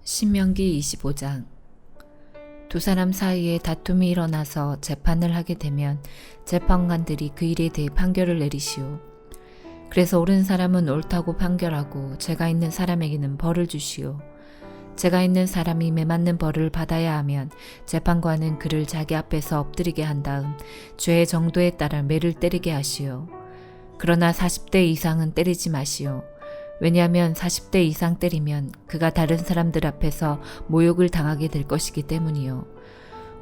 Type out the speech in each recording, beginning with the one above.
신명기 25장. 두 사람 사이에 다툼이 일어나서 재판을 하게 되면 재판관들이 그 일에 대해 판결을 내리시오. 그래서 옳은 사람은 옳다고 판결하고 죄가 있는 사람에게는 벌을 주시오. 죄가 있는 사람이 매맞는 벌을 받아야 하면 재판관은 그를 자기 앞에서 엎드리게 한 다음 죄의 정도에 따라 매를 때리게 하시오. 그러나 40대 이상은 때리지 마시오. 왜냐하면 40대 이상 때리면 그가 다른 사람들 앞에서 모욕을 당하게 될 것이기 때문이요.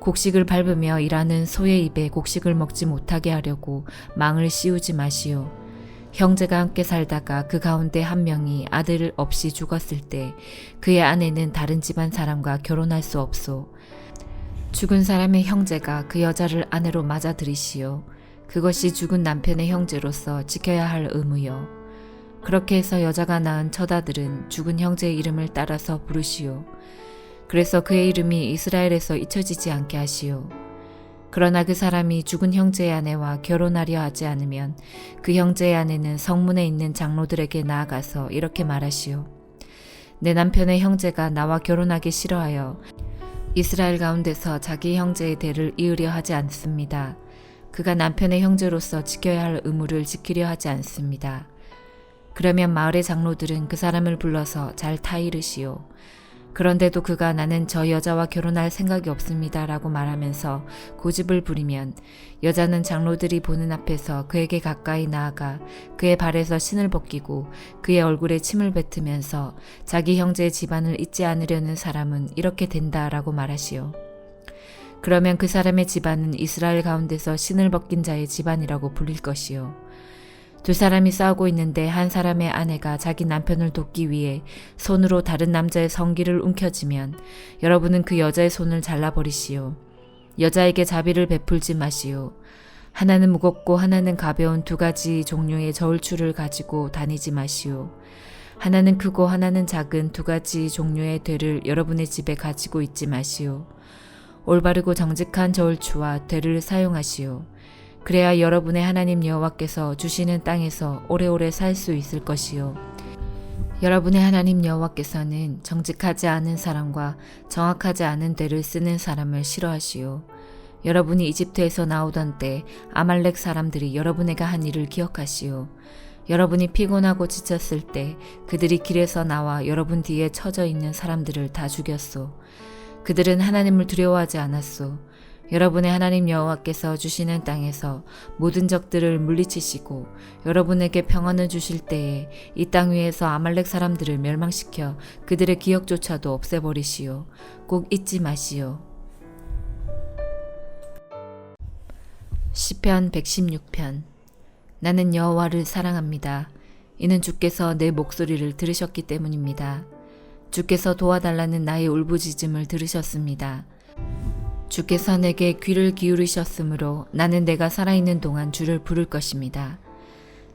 곡식을 밟으며 일하는 소의 입에 곡식을 먹지 못하게 하려고 망을 씌우지 마시오. 형제가 함께 살다가 그 가운데 한 명이 아들 없이 죽었을 때 그의 아내는 다른 집안 사람과 결혼할 수 없소. 죽은 사람의 형제가 그 여자를 아내로 맞아들이시오. 그것이 죽은 남편의 형제로서 지켜야 할 의무요. 그렇게 해서 여자가 낳은 첫 아들은 죽은 형제의 이름을 따라서 부르시오. 그래서 그의 이름이 이스라엘에서 잊혀지지 않게 하시오. 그러나 그 사람이 죽은 형제의 아내와 결혼하려 하지 않으면 그 형제의 아내는 성문에 있는 장로들에게 나아가서 이렇게 말하시오. 내 남편의 형제가 나와 결혼하기 싫어하여 이스라엘 가운데서 자기 형제의 대를 이으려 하지 않습니다. 그가 남편의 형제로서 지켜야 할 의무를 지키려 하지 않습니다. 그러면 마을의 장로들은 그 사람을 불러서 잘 타이르시오. 그런데도 그가 나는 저 여자와 결혼할 생각이 없습니다 라고 말하면서 고집을 부리면 여자는 장로들이 보는 앞에서 그에게 가까이 나아가 그의 발에서 신을 벗기고 그의 얼굴에 침을 뱉으면서 자기 형제의 집안을 잊지 않으려는 사람은 이렇게 된다 라고 말하시오. 그러면 그 사람의 집안은 이스라엘 가운데서 신을 벗긴 자의 집안이라고 불릴 것이요. 두 사람이 싸우고 있는데 한 사람의 아내가 자기 남편을 돕기 위해 손으로 다른 남자의 성기를 움켜쥐면 여러분은 그 여자의 손을 잘라버리시오. 여자에게 자비를 베풀지 마시오. 하나는 무겁고 하나는 가벼운 두 가지 종류의 저울추를 가지고 다니지 마시오. 하나는 크고 하나는 작은 두 가지 종류의 되를 여러분의 집에 가지고 있지 마시오. 올바르고 정직한 저울추와 되를 사용하시오. 그래야 여러분의 하나님 여호와께서 주시는 땅에서 오래오래 살 수 있을 것이요. 여러분의 하나님 여호와께서는 정직하지 않은 사람과 정확하지 않은 되를 쓰는 사람을 싫어하시오. 여러분이 이집트에서 나오던 때 아말렉 사람들이 여러분에게 한 일을 기억하시오. 여러분이 피곤하고 지쳤을 때 그들이 길에서 나와 여러분 뒤에 처져 있는 사람들을 다 죽였소. 그들은 하나님을 두려워하지 않았소. 여러분의 하나님 여호와께서 주시는 땅에서 모든 적들을 물리치시고 여러분에게 평안을 주실 때에 이 땅 위에서 아말렉 사람들을 멸망시켜 그들의 기억조차도 없애버리시오. 꼭 잊지 마시오. 시편 116편. 나는 여호와를 사랑합니다. 이는 주께서 내 목소리를 들으셨기 때문입니다. 주께서 도와달라는 나의 울부짖음을 들으셨습니다. 주께서 내게 귀를 기울이셨으므로 나는 내가 살아있는 동안 주를 부를 것입니다.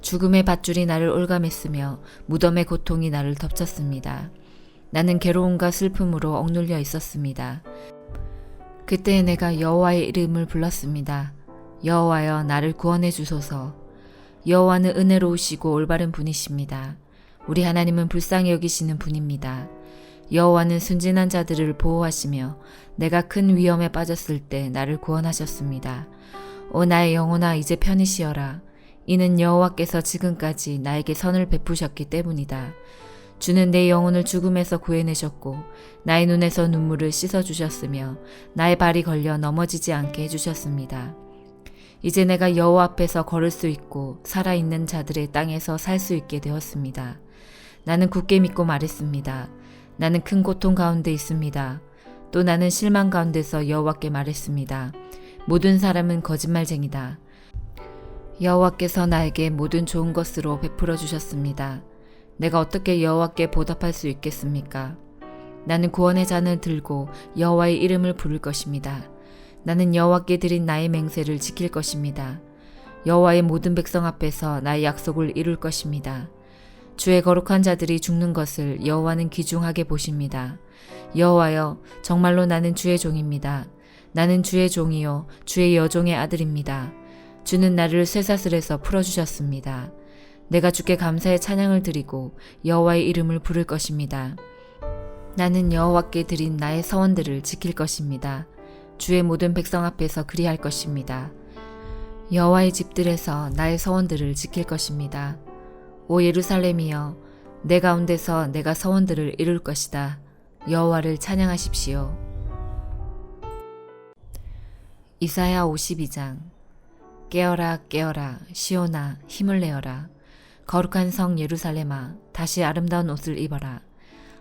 죽음의 밧줄이 나를 올감했으며 무덤의 고통이 나를 덮쳤습니다. 나는 괴로움과 슬픔으로 억눌려 있었습니다. 그때 내가 여호와의 이름을 불렀습니다. 여호와여 나를 구원해 주소서. 여호와는 은혜로우시고 올바른 분이십니다. 우리 하나님은 불쌍히 여기시는 분입니다. 여호와는 순진한 자들을 보호하시며 내가 큰 위험에 빠졌을 때 나를 구원하셨습니다. 오 나의 영혼아 이제 편히 쉬어라. 이는 여호와께서 지금까지 나에게 선을 베푸셨기 때문이다. 주는 내 영혼을 죽음에서 구해내셨고 나의 눈에서 눈물을 씻어주셨으며 나의 발이 걸려 넘어지지 않게 해주셨습니다. 이제 내가 여호와 앞에서 걸을 수 있고 살아있는 자들의 땅에서 살 수 있게 되었습니다. 나는 굳게 믿고 말했습니다. 나는 큰 고통 가운데 있습니다. 또 나는 실망 가운데서 여호와께 말했습니다. 모든 사람은 거짓말쟁이다. 여호와께서 나에게 모든 좋은 것으로 베풀어 주셨습니다. 내가 어떻게 여호와께 보답할 수 있겠습니까? 나는 구원의 잔을 들고 여호와의 이름을 부를 것입니다. 나는 여호와께 드린 나의 맹세를 지킬 것입니다. 여호와의 모든 백성 앞에서 나의 약속을 이룰 것입니다. 주의 거룩한 자들이 죽는 것을 여호와는 귀중하게 보십니다. 여호와여 정말로 나는 주의 종입니다. 나는 주의 종이요 주의 여종의 아들입니다. 주는 나를 쇠사슬에서 풀어주셨습니다. 내가 주께 감사의 찬양을 드리고 여호와의 이름을 부를 것입니다. 나는 여호와께 드린 나의 서원들을 지킬 것입니다. 주의 모든 백성 앞에서 그리할 것입니다. 여호와의 집들에서 나의 서원들을 지킬 것입니다. 오 예루살렘이여, 내 가운데서 내가 서원들을 이룰 것이다. 여호와를 찬양하십시오. 이사야 52장. 깨어라 깨어라 시온아, 힘을 내어라. 거룩한 성 예루살렘아, 다시 아름다운 옷을 입어라.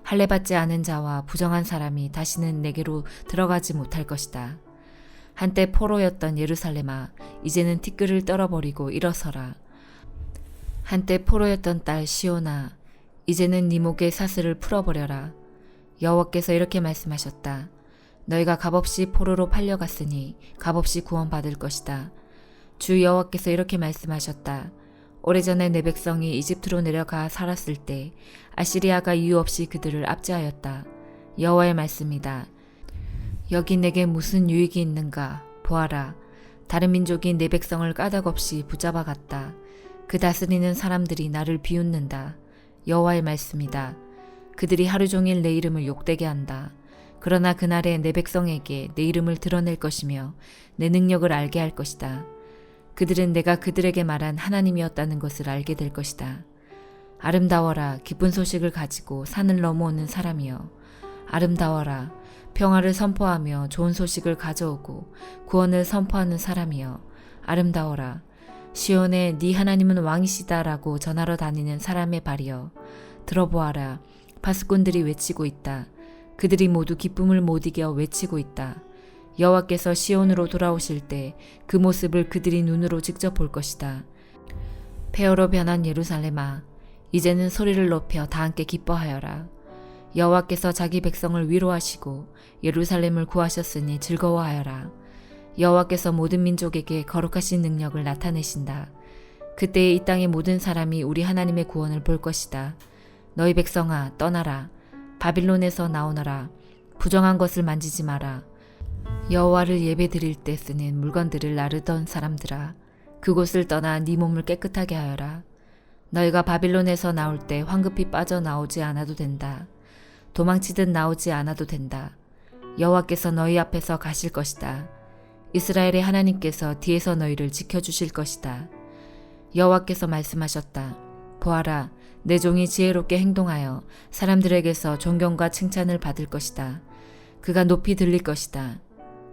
할례받지 않은 자와 부정한 사람이 다시는 내게로 들어가지 못할 것이다. 한때 포로였던 예루살렘아, 이제는 티끌을 떨어버리고 일어서라. 한때 포로였던 딸 시온아, 이제는 네 목의 사슬을 풀어버려라. 여호와께서 이렇게 말씀하셨다. 너희가 값없이 포로로 팔려갔으니 값없이 구원받을 것이다. 주 여호와께서 이렇게 말씀하셨다. 오래전에 내 백성이 이집트로 내려가 살았을 때 아시리아가 이유 없이 그들을 압제하였다. 여호와의 말씀이다. 여기 내게 무슨 유익이 있는가? 보아라. 다른 민족이 내 백성을 까닭없이 붙잡아 갔다. 그 다스리는 사람들이 나를 비웃는다. 여호와의 말씀이다. 그들이 하루 종일 내 이름을 욕되게 한다. 그러나 그날에 내 백성에게 내 이름을 드러낼 것이며 내 능력을 알게 할 것이다. 그들은 내가 그들에게 말한 하나님이었다는 것을 알게 될 것이다. 아름다워라, 기쁜 소식을 가지고 산을 넘어오는 사람이여. 아름다워라, 평화를 선포하며 좋은 소식을 가져오고 구원을 선포하는 사람이여. 아름다워라, 시온에 네 하나님은 왕이시다라고 전하러 다니는 사람의 발이여. 들어보아라, 파수꾼들이 외치고 있다. 그들이 모두 기쁨을 못 이겨 외치고 있다. 여호와께서 시온으로 돌아오실 때 그 모습을 그들이 눈으로 직접 볼 것이다. 폐허로 변한 예루살렘아, 이제는 소리를 높여 다 함께 기뻐하여라. 여호와께서 자기 백성을 위로하시고 예루살렘을 구하셨으니 즐거워하여라. 여호와께서 모든 민족에게 거룩하신 능력을 나타내신다. 그때에 이 땅의 모든 사람이 우리 하나님의 구원을 볼 것이다. 너희 백성아, 떠나라. 바빌론에서 나오너라. 부정한 것을 만지지 마라. 여호와를 예배드릴 때 쓰는 물건들을 나르던 사람들아, 그곳을 떠나 네 몸을 깨끗하게 하여라. 너희가 바빌론에서 나올 때 황급히 빠져나오지 않아도 된다. 도망치듯 나오지 않아도 된다. 여호와께서 너희 앞에서 가실 것이다. 이스라엘의 하나님께서 뒤에서 너희를 지켜주실 것이다. 여호와께서 말씀하셨다. 보아라, 내 종이 지혜롭게 행동하여 사람들에게서 존경과 칭찬을 받을 것이다. 그가 높이 들릴 것이다.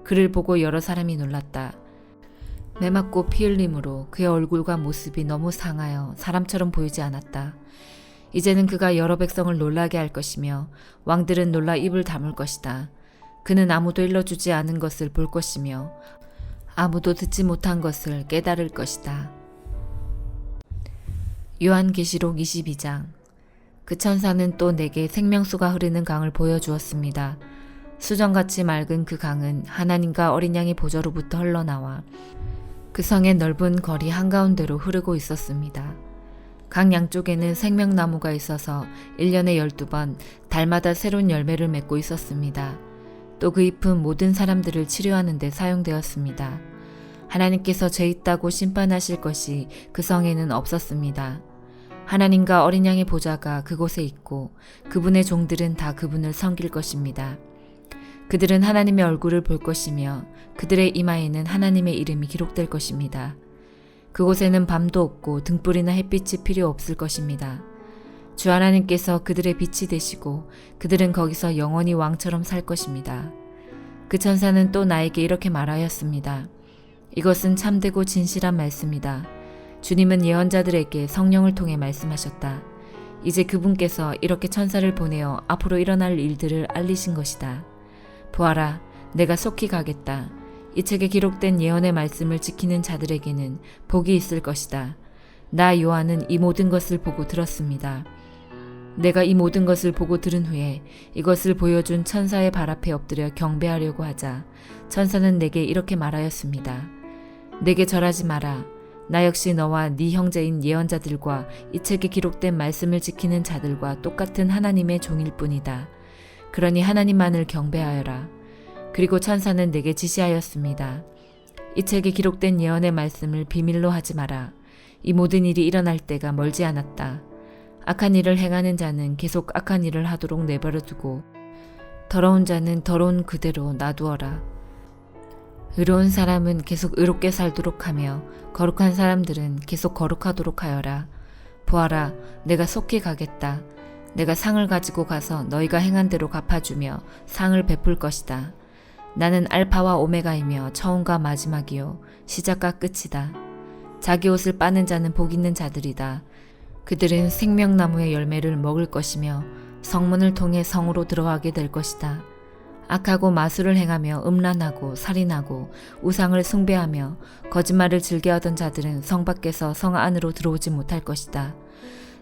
그를 보고 여러 사람이 놀랐다. 매맞고 피 흘림으로 그의 얼굴과 모습이 너무 상하여 사람처럼 보이지 않았다. 이제는 그가 여러 백성을 놀라게 할 것이며 왕들은 놀라 입을 다물 것이다. 그는 아무도 일러주지 않은 것을 볼 것이며 아무도 듣지 못한 것을 깨달을 것이다. 요한계시록 22장. 그 천사는 또 내게 생명수가 흐르는 강을 보여주었습니다. 수정같이 맑은 그 강은 하나님과 어린 양의 보좌로부터 흘러나와 그 성의 넓은 거리 한가운데로 흐르고 있었습니다. 강 양쪽에는 생명나무가 있어서 1년에 12번 달마다 새로운 열매를 맺고 있었습니다. 또 그 잎은 모든 사람들을 치료하는 데 사용되었습니다. 하나님께서 죄 있다고 심판하실 것이 그 성에는 없었습니다. 하나님과 어린 양의 보좌가 그곳에 있고 그분의 종들은 다 그분을 섬길 것입니다. 그들은 하나님의 얼굴을 볼 것이며 그들의 이마에는 하나님의 이름이 기록될 것입니다. 그곳에는 밤도 없고 등불이나 햇빛이 필요 없을 것입니다. 주 하나님께서 그들의 빛이 되시고 그들은 거기서 영원히 왕처럼 살 것입니다. 그 천사는 또 나에게 이렇게 말하였습니다. 이것은 참되고 진실한 말씀이다. 주님은 예언자들에게 성령을 통해 말씀하셨다. 이제 그분께서 이렇게 천사를 보내어 앞으로 일어날 일들을 알리신 것이다. 보아라, 내가 속히 가겠다. 이 책에 기록된 예언의 말씀을 지키는 자들에게는 복이 있을 것이다. 나 요한은 이 모든 것을 보고 들었습니다. 내가 이 모든 것을 보고 들은 후에 이것을 보여준 천사의 발 앞에 엎드려 경배하려고 하자 천사는 내게 이렇게 말하였습니다. 내게 절하지 마라. 나 역시 너와 네 형제인 예언자들과 이 책에 기록된 말씀을 지키는 자들과 똑같은 하나님의 종일 뿐이다. 그러니 하나님만을 경배하여라. 그리고 천사는 내게 지시하였습니다. 이 책에 기록된 예언의 말씀을 비밀로 하지 마라. 이 모든 일이 일어날 때가 멀지 않았다. 악한 일을 행하는 자는 계속 악한 일을 하도록 내버려 두고 더러운 자는 더러운 그대로 놔두어라. 의로운 사람은 계속 의롭게 살도록 하며 거룩한 사람들은 계속 거룩하도록 하여라. 보아라, 내가 속히 가겠다. 내가 상을 가지고 가서 너희가 행한 대로 갚아주며 상을 베풀 것이다. 나는 알파와 오메가이며 처음과 마지막이요 시작과 끝이다. 자기 옷을 빠는 자는 복 있는 자들이다. 그들은 생명나무의 열매를 먹을 것이며 성문을 통해 성으로 들어가게 될 것이다. 악하고 마술을 행하며 음란하고 살인하고 우상을 숭배하며 거짓말을 즐겨하던 자들은 성 밖에서 성 안으로 들어오지 못할 것이다.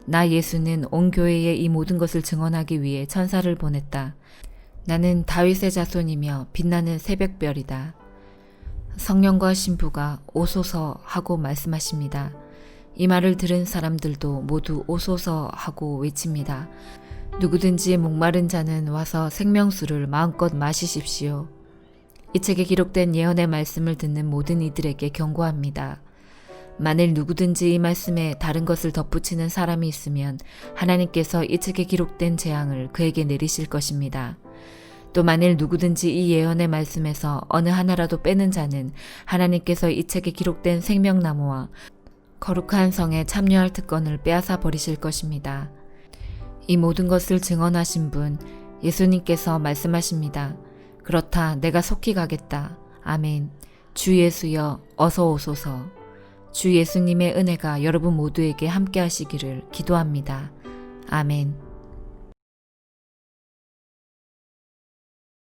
나 예수는 온 교회에 이 모든 것을 증언하기 위해 천사를 보냈다. 나는 다윗의 자손이며 빛나는 새벽별이다. 성령과 신부가 오소서 하고 말씀하십니다. 이 말을 들은 사람들도 모두 오소서 하고 외칩니다. 누구든지 목마른 자는 와서 생명수를 마음껏 마시십시오. 이 책에 기록된 예언의 말씀을 듣는 모든 이들에게 경고합니다. 만일 누구든지 이 말씀에 다른 것을 덧붙이는 사람이 있으면 하나님께서 이 책에 기록된 재앙을 그에게 내리실 것입니다. 또 만일 누구든지 이 예언의 말씀에서 어느 하나라도 빼는 자는 하나님께서 이 책에 기록된 생명나무와 거룩한 성에 참여할 특권을 빼앗아 버리실 것입니다. 이 모든 것을 증언하신 분 예수님께서 말씀하십니다. 그렇다, 내가 속히 가겠다. 아멘. 주 예수여 어서 오소서. 주 예수님의 은혜가 여러분 모두에게 함께 하시기를 기도합니다. 아멘.